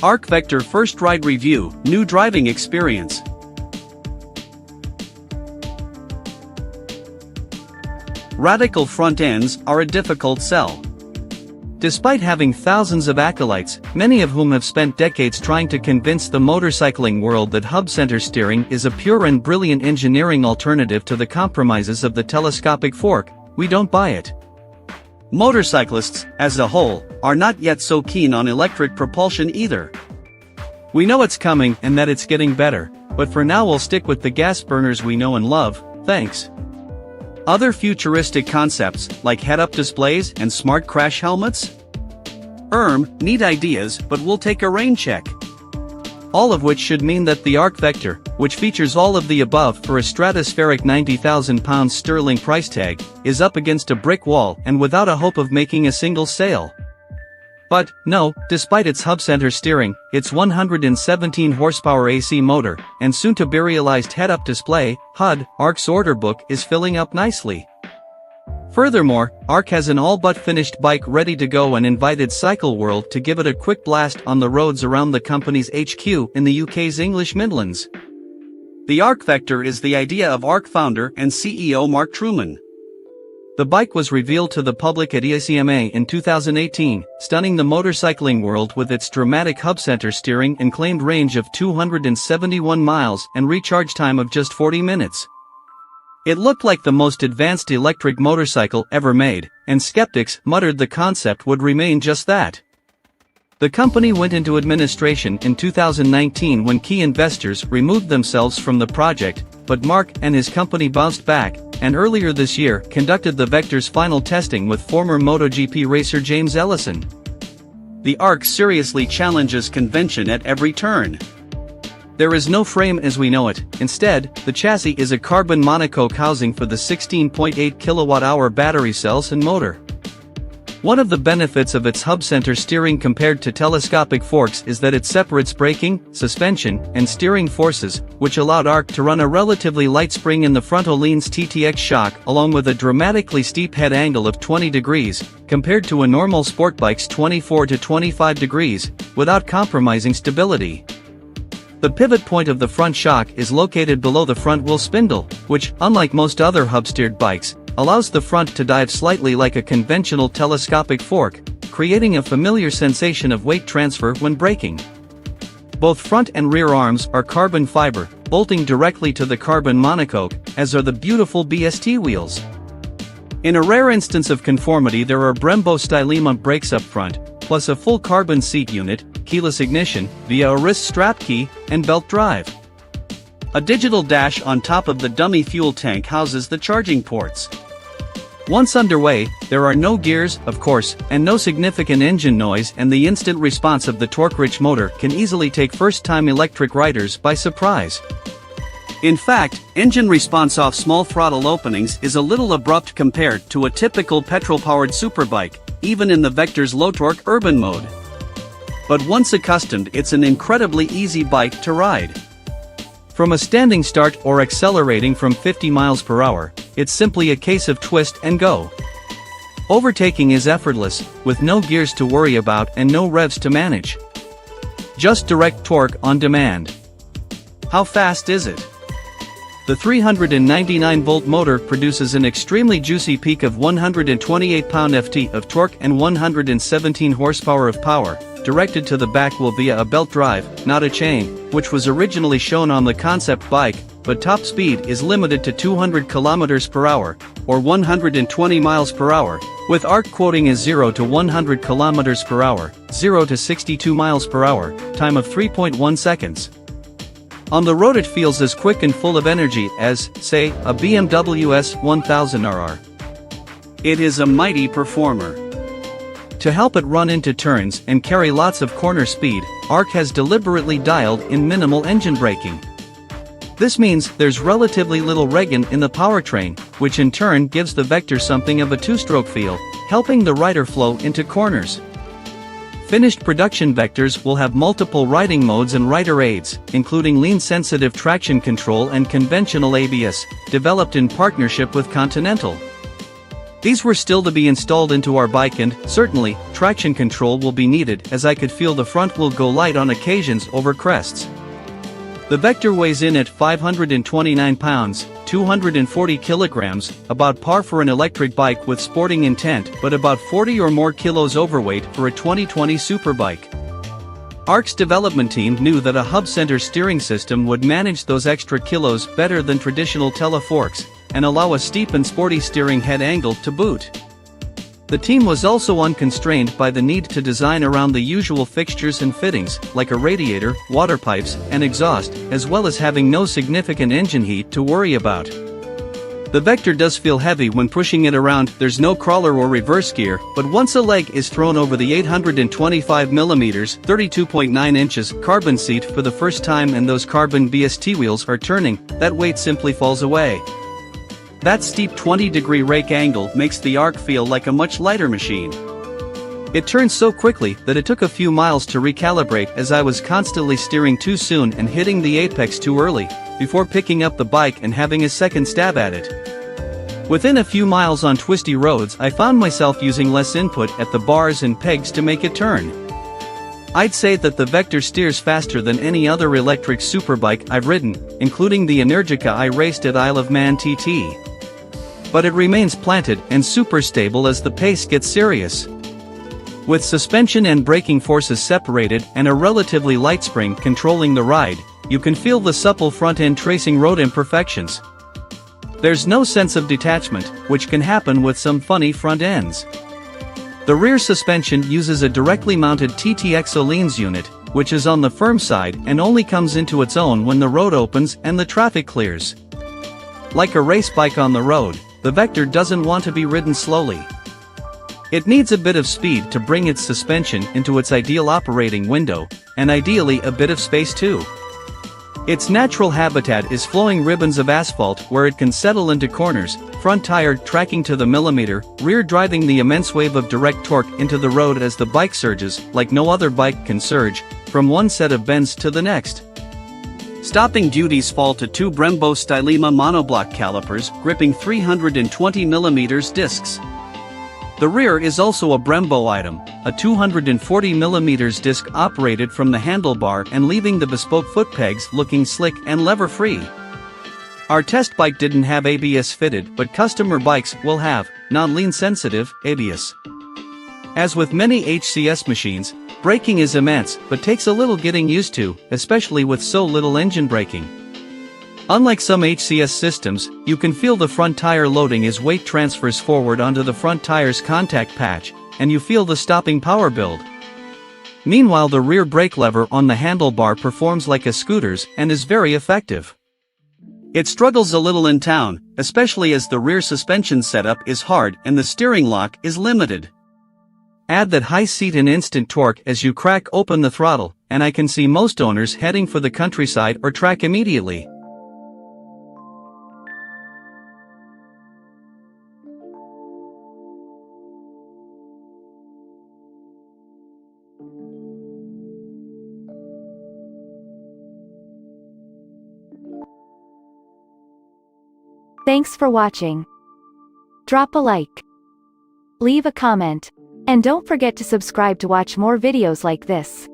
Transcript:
Arc Vector First Ride Review, New Driving Experience. Radical front ends are a difficult sell. Despite having thousands of acolytes, many of whom have spent decades trying to convince the motorcycling world that hub center steering is a pure and brilliant engineering alternative to the compromises of the telescopic fork, we don't buy it. Motorcyclists, as a whole, are not yet so keen on electric propulsion either. We know it's coming and that it's getting better, but for now we'll stick with the gas burners we know and love, thanks. Other futuristic concepts, like head-up displays and smart crash helmets? Neat ideas, but we'll take a rain check. All of which should mean that the Arc Vector, which features all of the above for a stratospheric £90,000 sterling price tag, is up against a brick wall and without a hope of making a single sale. But, no, despite its hub-center steering, its 117 horsepower AC motor, and soon-to-be realized head-up display, HUD, Arc's order book is filling up nicely. Furthermore, Arc has an all-but-finished bike ready to go and invited Cycle World to give it a quick blast on the roads around the company's HQ in the UK's English Midlands. The Arc Vector is the idea of Arc founder and CEO Mark Trueman. The bike was revealed to the public at EICMA in 2018, stunning the motorcycling world with its dramatic hub-center steering and claimed range of 271 miles and recharge time of just 40 minutes. It looked like the most advanced electric motorcycle ever made, and skeptics muttered the concept would remain just that. The company went into administration in 2019 when key investors removed themselves from the project, but Mark and his company bounced back, and earlier this year conducted the Vector's final testing with former MotoGP racer James Ellison. The Arc seriously challenges convention at every turn. There is no frame as we know it. Instead, the chassis is a carbon monocoque housing for the 16.8 kWh battery cells and motor. One of the benefits of its hub-center steering compared to telescopic forks is that it separates braking, suspension, and steering forces, which allowed Arc to run a relatively light spring in the frontal leans TTX shock along with a dramatically steep head angle of 20 degrees, compared to a normal sport bike's 24 to 25 degrees, without compromising stability. The pivot point of the front shock is located below the front wheel spindle, which, unlike most other hub-steered bikes, allows the front to dive slightly like a conventional telescopic fork, creating a familiar sensation of weight transfer when braking. Both front and rear arms are carbon fiber, bolting directly to the carbon monocoque, as are the beautiful BST wheels. In a rare instance of conformity, there are Brembo Stylema brakes up front, plus a full carbon seat unit, keyless ignition, via a wrist strap key, and belt drive. A digital dash on top of the dummy fuel tank houses the charging ports. Once underway, there are no gears, of course, and no significant engine noise, and the instant response of the torque-rich motor can easily take first-time electric riders by surprise. In fact, engine response off small throttle openings is a little abrupt compared to a typical petrol-powered superbike, even in the Vector's low-torque urban mode. But once accustomed, it's an incredibly easy bike to ride. From a standing start or accelerating from 50 miles per hour, it's simply a case of twist and go. Overtaking is effortless, with no gears to worry about and no revs to manage. Just direct torque on demand. How fast is it? The 399-volt motor produces an extremely juicy peak of 128 pound-ft of torque and 117 horsepower of power, directed to the back wheel via a belt drive, not a chain, which was originally shown on the concept bike, but top speed is limited to 200 km per hour, or 120 miles per hour, with Arc quoting as 0 to 100 km per hour, 0 to 62 miles per hour, time of 3.1 seconds. On the road it feels as quick and full of energy as, say, a BMW S1000RR. It is a mighty performer. To help it run into turns and carry lots of corner speed, Arc has deliberately dialed in minimal engine braking. This means there's relatively little regen in the powertrain, which in turn gives the Vector something of a two-stroke feel, helping the rider flow into corners. Finished production Vectors will have multiple riding modes and rider aids, including lean-sensitive traction control and conventional ABS, developed in partnership with Continental. These were still to be installed into our bike, and, certainly, traction control will be needed, as I could feel the front wheel go light on occasions over crests. The Vector weighs in at 529 pounds, 240 kilograms, about par for an electric bike with sporting intent, but about 40 or more kilos overweight for a 2020 superbike. ARC's development team knew that a hub center steering system would manage those extra kilos better than traditional teleforks, and allow a steep and sporty steering head angle to boot. The team was also unconstrained by the need to design around the usual fixtures and fittings, like a radiator, water pipes, and exhaust, as well as having no significant engine heat to worry about. The Vector does feel heavy when pushing it around. There's no crawler or reverse gear, but once a leg is thrown over the 825mm (32.9 inches) carbon seat for the first time and those carbon BST wheels are turning, that weight simply falls away. That steep 20-degree rake angle makes the ARC feel like a much lighter machine. It turns so quickly that it took a few miles to recalibrate, as I was constantly steering too soon and hitting the apex too early, before picking up the bike and having a second stab at it. Within a few miles on twisty roads, I found myself using less input at the bars and pegs to make it turn. I'd say that the Vector steers faster than any other electric superbike I've ridden, including the Energica I raced at Isle of Man TT. But it remains planted and super stable as the pace gets serious. With suspension and braking forces separated and a relatively light spring controlling the ride, you can feel the supple front end tracing road imperfections. There's no sense of detachment, which can happen with some funny front ends. The rear suspension uses a directly mounted TT Exolines unit, which is on the firm side and only comes into its own when the road opens and the traffic clears. Like a race bike on the road, the Vector doesn't want to be ridden slowly. It needs a bit of speed to bring its suspension into its ideal operating window, and ideally a bit of space too. Its natural habitat is flowing ribbons of asphalt where it can settle into corners, front tire tracking to the millimeter, rear driving the immense wave of direct torque into the road as the bike surges, like no other bike can surge, from one set of bends to the next. Stopping duties fall to two Brembo Stylema monoblock calipers gripping 320mm discs. The rear is also a Brembo item, a 240mm disc operated from the handlebar and leaving the bespoke foot pegs looking slick and lever-free. Our test bike didn't have ABS fitted, but customer bikes will have non-lean sensitive ABS. As with many HCS machines, braking is immense, but takes a little getting used to, especially with so little engine braking. Unlike some HCS systems, you can feel the front tire loading as weight transfers forward onto the front tire's contact patch, and you feel the stopping power build. Meanwhile, the rear brake lever on the handlebar performs like a scooter's and is very effective. It struggles a little in town, especially as the rear suspension setup is hard and the steering lock is limited. Add that high seat and instant torque as you crack open the throttle, and I can see most owners heading for the countryside or track immediately. Thanks for watching. Drop a like. Leave a comment. And don't forget to subscribe to watch more videos like this.